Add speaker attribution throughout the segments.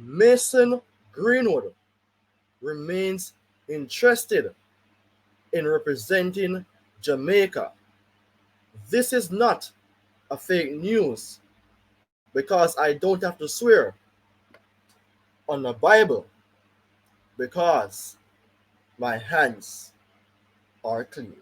Speaker 1: Mason Greenwood remains interested in representing Jamaica. This is not a fake news because I don't have to swear on the Bible because my hands are clean.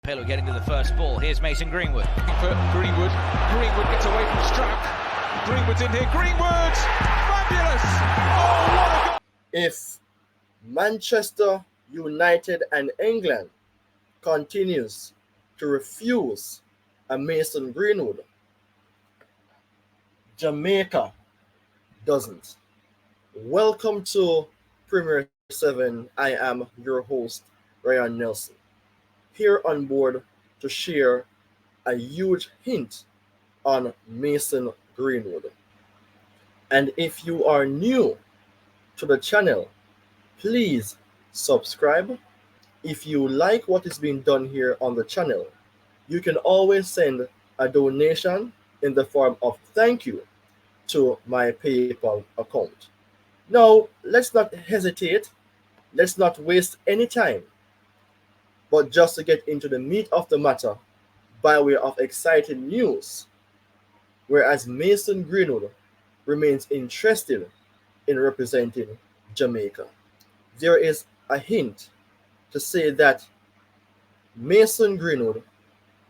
Speaker 2: Pillow getting to the first ball. Here's Mason Greenwood.
Speaker 3: For Greenwood. Greenwood gets away from Struck. Greenwood's in here. Greenwood! Fabulous! Oh, what a goal!
Speaker 1: If Manchester United and England continues to refuse a Mason Greenwood, Jamaica doesn't. Welcome to Premier 7. I am your host, Ryan Nelson, here on board to share a huge hint on Mason Greenwood. And if you are new to the channel, please subscribe. If you like what is being done here on the channel, you can always send a donation in the form of thank you to my PayPal account. Now, let's not hesitate. Let's not waste any time, but just to get into the meat of the matter by way of exciting news, whereas Mason Greenwood remains interested in representing Jamaica. There is a hint to say that Mason Greenwood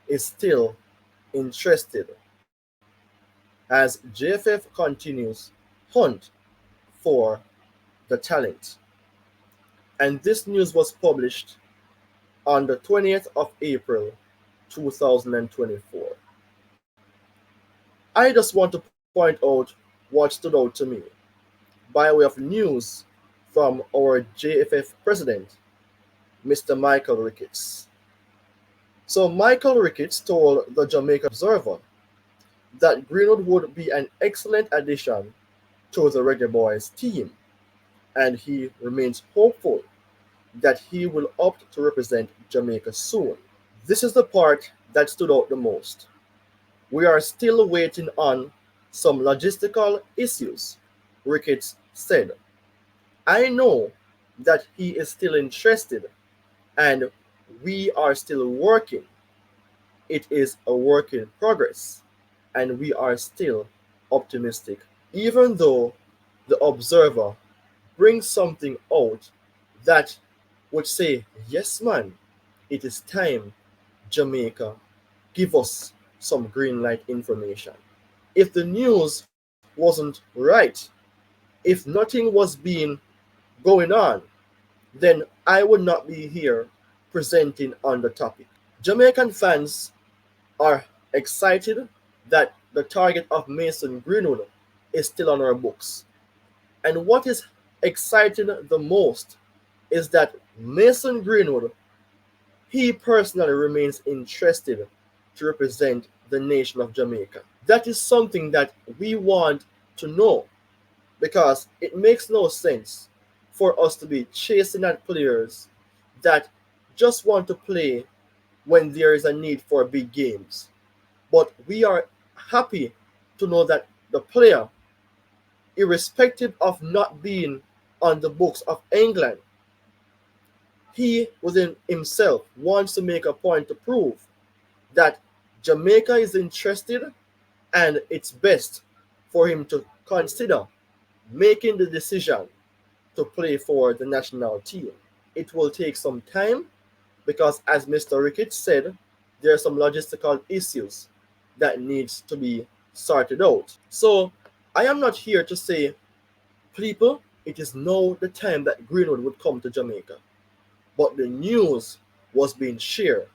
Speaker 1: is still interested as JFF continues hunt for the talent. And this news was published on the 20th of April 2024. I just want to point out what stood out to me by way of news from our JFF president, Mr. Michael Ricketts. So Michael Ricketts told the Jamaica Observer that Greenwood would be an excellent addition to the Reggae Boys team, and he remains hopeful that he will opt to represent Jamaica soon. This is the part that stood out the most. We are still waiting on some logistical issues, Ricketts said. I know that he is still interested and we are still working. It is a work in progress and we are still optimistic, even though the Observer brings something out that would say, yes man, it is time Jamaica give us some green light information. If the news wasn't right, if nothing was being going on, then I would not be here presenting on the topic. Jamaican fans are excited that the target of Mason Greenwood is still on our books. And what is exciting the most is that Mason Greenwood, he personally remains interested to represent the nation of Jamaica. That is something that we want to know because it makes no sense for us to be chasing at players that just want to play when there is a need for big games. But we are happy to know that the player, irrespective of not being on the books of England, he within himself wants to make a point to prove that Jamaica is interested and it's best for him to consider making the decision to play for the national team. It will take some time because, as Mr. Ricketts said, there are some logistical issues that needs to be sorted out. So I am not here to say, people, it is now the time that Greenwood would come to Jamaica. But the news was being shared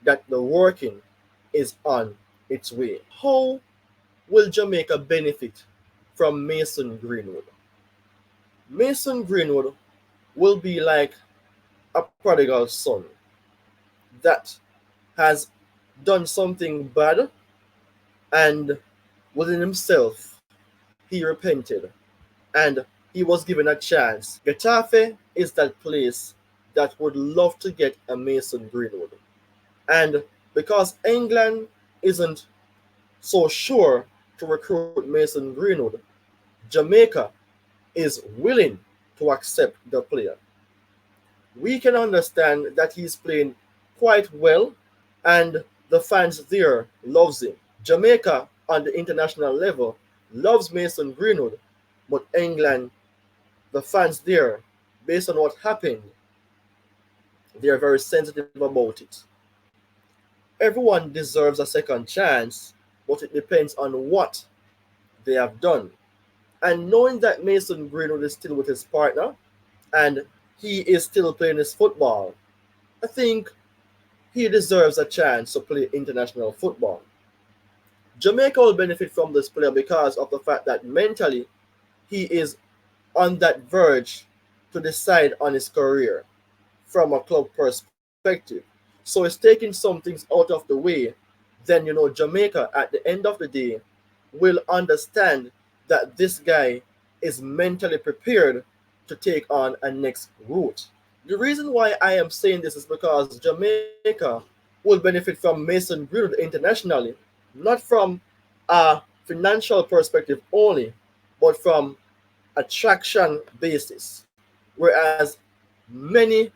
Speaker 1: that the working is on its way. How will Jamaica benefit from Mason Greenwood? Mason Greenwood will be like a prodigal son that has done something bad and within himself he repented and he was given a chance. Getafe is that place that would love to get a Mason Greenwood. And because England isn't so sure to recruit Mason Greenwood, Jamaica is willing to accept the player. We can understand that he's playing quite well and the fans there loves him. Jamaica on the international level loves Mason Greenwood, but England, the fans there, based on what happened, they are very sensitive about it. Everyone deserves a second chance, but it depends on what they have done. And knowing that Mason Greenwood is still with his partner and he is still playing his football, I think he deserves a chance to play international football. Jamaica will benefit from this player because of the fact that mentally he is on that verge to decide on his career from a club perspective. So he's taking some things out of the way. Then Jamaica at the end of the day will understand that this guy is mentally prepared to take on a next route. The reason why I am saying this is because Jamaica will benefit from Mason Greenwood internationally, not from a financial perspective only, but from attraction basis. Whereas many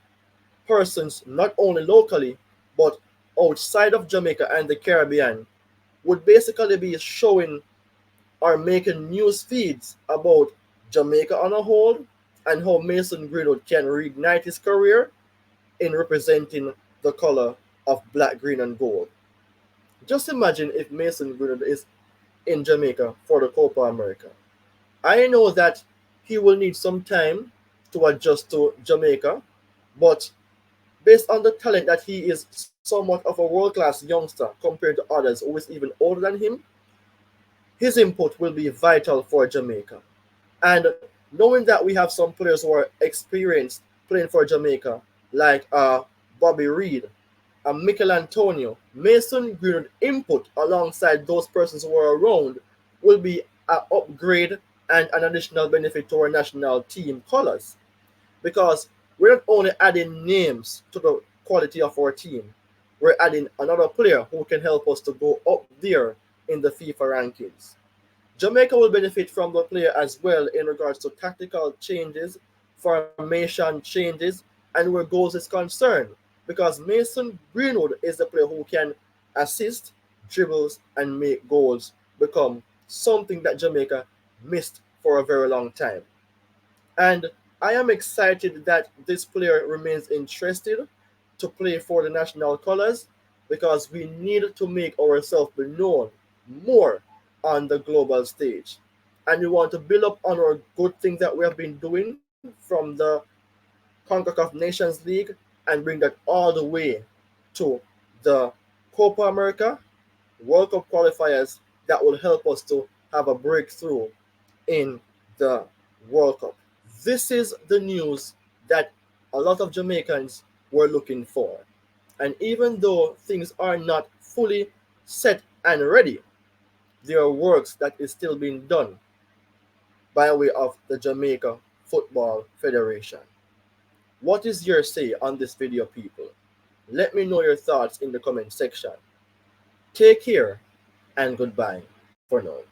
Speaker 1: persons, not only locally, but outside of Jamaica and the Caribbean, would basically be showing or making news feeds about Jamaica on a whole and how Mason Greenwood can reignite his career in representing the color of black, green, and gold. Just imagine if Mason Greenwood is in Jamaica for the Copa America. I know that he will need some time to adjust to Jamaica, but based on the talent that he is somewhat of a world class youngster compared to others who is even older than him, his input will be vital for Jamaica. And knowing that we have some players who are experienced playing for Jamaica, like Bobby Reed and Mikel Antonio, Mason Greenwood input alongside those persons who are around will be an upgrade and an additional benefit to our national team colors. Because we're not only adding names to the quality of our team, we're adding another player who can help us to go up there in the FIFA rankings. Jamaica will benefit from the player as well in regards to tactical changes, formation changes, and where goals is concerned. Because Mason Greenwood is the player who can assist, dribbles, and make goals become something that Jamaica missed for a very long time. And I am excited that this player remains interested to play for the national colors because we need to make ourselves be known more on the global stage. And we want to build up on our good things that we have been doing from the CONCACAF Nations League and bring that all the way to the Copa America World Cup qualifiers that will help us to have a breakthrough in the World Cup. This is the news that a lot of Jamaicans were looking for. And even though things are not fully set and ready, there are works that is still being done by way of the Jamaica Football Federation. What is your say on this video, people? Let me know your thoughts in the comment section. Take care and goodbye for now.